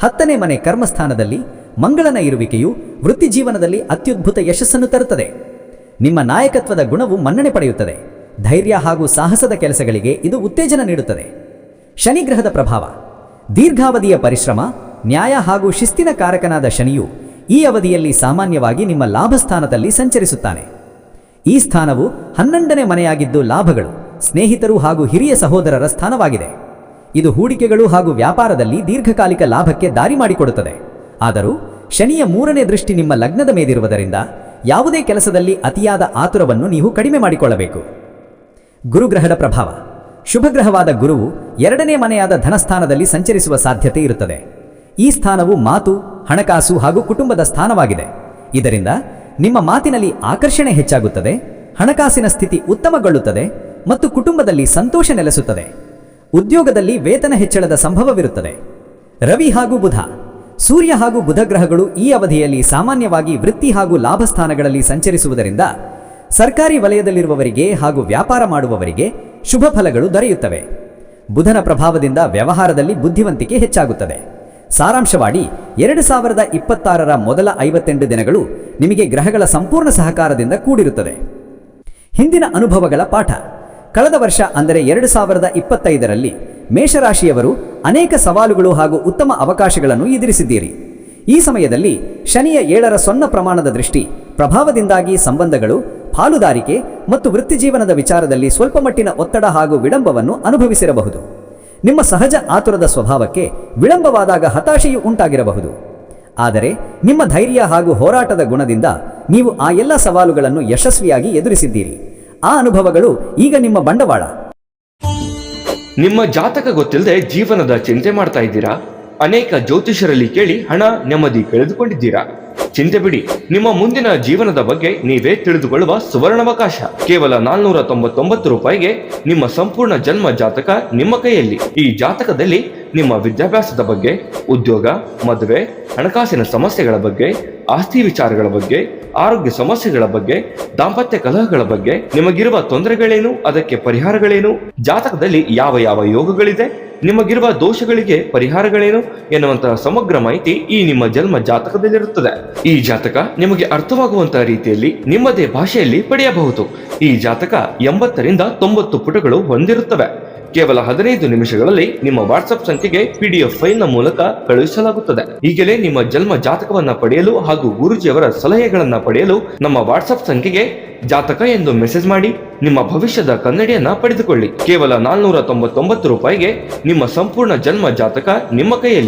10ನೇ ಮನೆ ಕರ್ಮಸ್ಥಾನದಲ್ಲಿ ಮಂಗಳನ ಇರುವಿಕೆಯು ವೃತ್ತಿ ಜೀವನದಲ್ಲಿ ಅತ್ಯದ್ಭುತ ಯಶಸ್ಸನ್ನು ತರುತ್ತದೆ. ನಿಮ್ಮ ನಾಯಕತ್ವದ ಗುಣವು ಮನ್ನಣೆ ಪಡೆಯುತ್ತದೆ. ಧೈರ್ಯ ಹಾಗೂ ಸಾಹಸದ ಕೆಲಸಗಳಿಗೆ ಇದು ಉತ್ತೇಜನ ನೀಡುತ್ತದೆ. ಶನಿಗ್ರಹದ ಪ್ರಭಾವ. ದೀರ್ಘಾವಧಿಯ ಪರಿಶ್ರಮ, ನ್ಯಾಯ ಹಾಗೂ ಶಿಸ್ತಿನ ಕಾರಕನಾದ ಶನಿಯು ಈ ಅವಧಿಯಲ್ಲಿ ಸಾಮಾನ್ಯವಾಗಿ ನಿಮ್ಮ ಲಾಭಸ್ಥಾನದಲ್ಲಿ ಸಂಚರಿಸುತ್ತಾನೆ. ಈ ಸ್ಥಾನವು 12ನೇ ಮನೆಯಾಗಿದ್ದು ಲಾಭಗಳು, ಸ್ನೇಹಿತರು ಹಾಗೂ ಹಿರಿಯ ಸಹೋದರರ ಸ್ಥಾನವಾಗಿದೆ. ಇದು ಹೂಡಿಕೆಗಳು ಹಾಗೂ ವ್ಯಾಪಾರದಲ್ಲಿ ದೀರ್ಘಕಾಲಿಕ ಲಾಭಕ್ಕೆ ದಾರಿ ಮಾಡಿಕೊಡುತ್ತದೆ. ಆದರೂ ಶನಿಯ 3ನೇ ದೃಷ್ಟಿ ನಿಮ್ಮ ಲಗ್ನದ ಮೇಲಿರುವುದರಿಂದ ಯಾವುದೇ ಕೆಲಸದಲ್ಲಿ ಅತಿಯಾದ ಆತುರವನ್ನು ನೀವು ಕಡಿಮೆ ಮಾಡಿಕೊಳ್ಳಬೇಕು. ಗುರುಗ್ರಹದ ಪ್ರಭಾವ. ಶುಭಗ್ರಹವಾದ ಗುರುವು 2ನೇ ಮನೆಯಾದ ಧನಸ್ಥಾನದಲ್ಲಿ ಸಂಚರಿಸುವ ಸಾಧ್ಯತೆ ಇರುತ್ತದೆ. ಈ ಸ್ಥಾನವು ಮಾತು, ಹಣಕಾಸು ಹಾಗೂ ಕುಟುಂಬದ ಸ್ಥಾನವಾಗಿದೆ. ಇದರಿಂದ ನಿಮ್ಮ ಮಾತಿನಲ್ಲಿ ಆಕರ್ಷಣೆ ಹೆಚ್ಚಾಗುತ್ತದೆ, ಹಣಕಾಸಿನ ಸ್ಥಿತಿ ಉತ್ತಮಗೊಳ್ಳುತ್ತದೆ ಮತ್ತು ಕುಟುಂಬದಲ್ಲಿ ಸಂತೋಷ ನೆಲೆಸುತ್ತದೆ. ಉದ್ಯೋಗದಲ್ಲಿ ವೇತನ ಹೆಚ್ಚಳದ ಸಂಭವವಿರುತ್ತದೆ. ರವಿ ಹಾಗೂ ಬುಧ. ಸೂರ್ಯ ಹಾಗೂ ಬುಧ ಗ್ರಹಗಳು ಈ ಅವಧಿಯಲ್ಲಿ ಸಾಮಾನ್ಯವಾಗಿ ವೃತ್ತಿ ಹಾಗೂ ಲಾಭ ಸ್ಥಾನಗಳಲ್ಲಿ ಸಂಚರಿಸುವುದರಿಂದ ಸರ್ಕಾರಿ ವಲಯದಲ್ಲಿರುವವರಿಗೆ ಹಾಗೂ ವ್ಯಾಪಾರ ಮಾಡುವವರಿಗೆ ಶುಭ ಫಲಗಳು ದೊರೆಯುತ್ತವೆ. ಬುಧನ ಪ್ರಭಾವದಿಂದ ವ್ಯವಹಾರದಲ್ಲಿ ಬುದ್ಧಿವಂತಿಕೆ ಹೆಚ್ಚಾಗುತ್ತದೆ. ಸಾರಾಂಶವಾಗಿ 2026ರ ಮೊದಲ 58 ದಿನಗಳು ನಿಮಗೆ ಗ್ರಹಗಳ ಸಂಪೂರ್ಣ ಸಹಕಾರದಿಂದ ಕೂಡಿರುತ್ತದೆ. ಹಿಂದಿನ ಅನುಭವಗಳ ಪಾಠ. ಕಳೆದ ವರ್ಷ ಅಂದರೆ 2025ರಲ್ಲಿ ಮೇಷರಾಶಿಯವರು ಅನೇಕ ಸವಾಲುಗಳು ಹಾಗೂ ಉತ್ತಮ ಅವಕಾಶಗಳನ್ನು ಎದುರಿಸಿದ್ದೀರಿ. ಈ ಸಮಯದಲ್ಲಿ ಶನಿಯ 7ರ ಸೊನ್ನ ಪ್ರಮಾಣದ ದೃಷ್ಟಿ ಪ್ರಭಾವದಿಂದಾಗಿ ಸಂಬಂಧಗಳು, ಪಾಲುದಾರಿಕೆ ಮತ್ತು ವೃತ್ತಿಜೀವನದ ವಿಚಾರದಲ್ಲಿ ಸ್ವಲ್ಪ ಮಟ್ಟಿನ ಒತ್ತಡ ಹಾಗೂ ವಿಳಂಬವನ್ನು ಅನುಭವಿಸಿರಬಹುದು. ನಿಮ್ಮ ಸಹಜ ಆತುರದ ಸ್ವಭಾವಕ್ಕೆ ವಿಳಂಬವಾದಾಗ ಹತಾಶೆಯು ಉಂಟಾಗಿರಬಹುದು. ಆದರೆ ನಿಮ್ಮ ಧೈರ್ಯ ಹಾಗೂ ಹೋರಾಟದ ಗುಣದಿಂದ ನೀವು ಆ ಎಲ್ಲ ಸವಾಲುಗಳನ್ನು ಯಶಸ್ವಿಯಾಗಿ ಎದುರಿಸಿದ್ದೀರಿ. ಆ ಅನುಭವಗಳು ಈಗ ನಿಮ್ಮ ಬಂಡವಾಳ. ನಿಮ್ಮ ಜಾತಕ ಗೊತ್ತಿಲ್ಲದೆ ಜೀವನದ ಚಿಂತೆ ಮಾಡ್ತಾ ಇದ್ದೀರಾ? ಅನೇಕ ಜ್ಯೋತಿಷರಲ್ಲಿ ಕೇಳಿ ಹಣ, ನೆಮ್ಮದಿ ಕಳೆದುಕೊಂಡಿದ್ದೀರಾ? ಚಿಂತೆ ಬಿಡಿ, ನಿಮ್ಮ ಮುಂದಿನ ಜೀವನದ ಬಗ್ಗೆ ನೀವೇ ತಿಳಿದುಕೊಳ್ಳುವ ಸುವರ್ಣಾವಕಾಶ. ಕೇವಲ 499 ರೂಪಾಯಿಗೆ ನಿಮ್ಮ ಸಂಪೂರ್ಣ ಜನ್ಮ ಜಾತಕ ನಿಮ್ಮ ಕೈಯಲ್ಲಿ. ಈ ಜಾತಕದಲ್ಲಿ ನಿಮ್ಮ ವಿದ್ಯಾಭ್ಯಾಸದ ಬಗ್ಗೆ, ಉದ್ಯೋಗ, ಮದುವೆ, ಹಣಕಾಸಿನ ಸಮಸ್ಯೆಗಳ ಬಗ್ಗೆ, ಆಸ್ತಿ ವಿಚಾರಗಳ ಬಗ್ಗೆ, ಆರೋಗ್ಯ ಸಮಸ್ಯೆಗಳ ಬಗ್ಗೆ, ದಾಂಪತ್ಯ ಕಲಹಗಳ ಬಗ್ಗೆ, ನಿಮಗಿರುವ ತೊಂದರೆಗಳೇನು, ಅದಕ್ಕೆ ಪರಿಹಾರಗಳೇನು, ಜಾತಕದಲ್ಲಿ ಯಾವ ಯಾವ ಯೋಗಗಳಿದೆ, ನಿಮಗಿರುವ ದೋಷಗಳಿಗೆ ಪರಿಹಾರಗಳೇನು ಎನ್ನುವಂತಹ ಸಮಗ್ರ ಮಾಹಿತಿ ಈ ನಿಮ್ಮ ಜನ್ಮ ಜಾತಕದಲ್ಲಿರುತ್ತದೆ. ಈ ಜಾತಕ ನಿಮಗೆ ಅರ್ಥವಾಗುವಂತಹ ರೀತಿಯಲ್ಲಿ ನಿಮ್ಮದೇ ಭಾಷೆಯಲ್ಲಿ ಪಡೆಯಬಹುದು. ಈ ಜಾತಕ 80ರಿಂದ 90 ಪುಟಗಳು ಹೊಂದಿರುತ್ತವೆ. ಕೇವಲ 15 ನಿಮಿಷಗಳಲ್ಲಿ ನಿಮ್ಮ ವಾಟ್ಸ್ಆಪ್ ಸಂಖ್ಯೆಗೆ PDF ಫೈಲ್ನ ಮೂಲಕ ಕಳುಹಿಸಲಾಗುತ್ತದೆ. ಈಗಲೇ ನಿಮ್ಮ ಜನ್ಮ ಜಾತಕವನ್ನ ಪಡೆಯಲು ಹಾಗೂ ಗುರುಜಿಯವರ ಸಲಹೆಗಳನ್ನ ಪಡೆಯಲು ನಮ್ಮ ವಾಟ್ಸ್ಆಪ್ ಸಂಖ್ಯೆಗೆ ಜಾತಕ ಎಂದು ಮೆಸೇಜ್ ಮಾಡಿ ನಿಮ್ಮ ಭವಿಷ್ಯದ ಕನ್ನಡಿಯನ್ನ ಪಡೆದುಕೊಳ್ಳಿ. ಕೇವಲ 499 ರೂಪಾಯಿಗೆ ನಿಮ್ಮ ಸಂಪೂರ್ಣ ಜನ್ಮ ಜಾತಕ ನಿಮ್ಮ ಕೈಯಲ್ಲಿ.